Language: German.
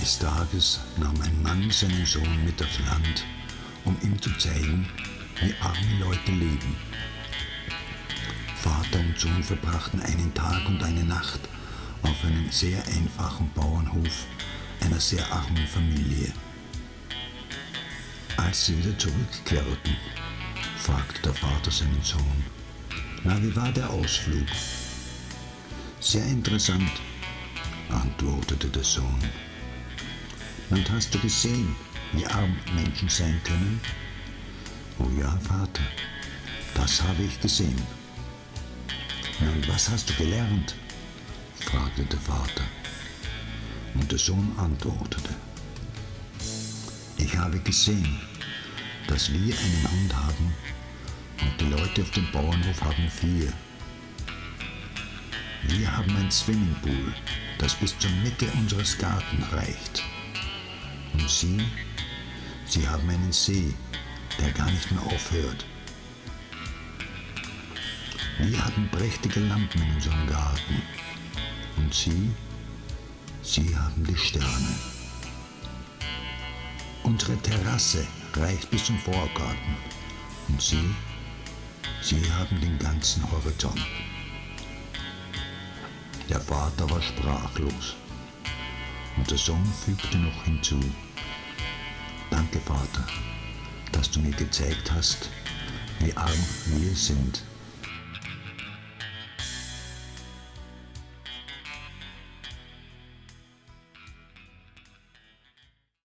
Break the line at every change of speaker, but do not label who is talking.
Eines Tages nahm ein Mann seinen Sohn mit aufs Land, um ihm zu zeigen, wie arme Leute leben. Vater und Sohn verbrachten einen Tag und eine Nacht auf einem sehr einfachen Bauernhof einer sehr armen Familie. Als sie wieder zurückkehrten, fragte der Vater seinen Sohn: »Na, wie war der Ausflug?« »Sehr interessant«, antwortete der Sohn. »Und hast du gesehen, wie arm Menschen sein können?« »Oh ja, Vater, das habe ich gesehen.« »Und was hast du gelernt?« fragte der Vater. Und der Sohn antwortete: »Ich habe gesehen, dass wir einen Hund haben und die Leute auf dem Bauernhof haben 4. Wir haben ein Swimmingpool, das bis zur Mitte unseres Gartens reicht. Und Sie haben einen See, der gar nicht mehr aufhört. Wir haben prächtige Lampen in unserem Garten. Und Sie haben die Sterne. Unsere Terrasse reicht bis zum Vorgarten. Und Sie haben den ganzen Horizont.« Der Vater war sprachlos und der Sohn fügte noch hinzu: »Danke, Vater, dass du mir gezeigt hast, wie arm wir sind.«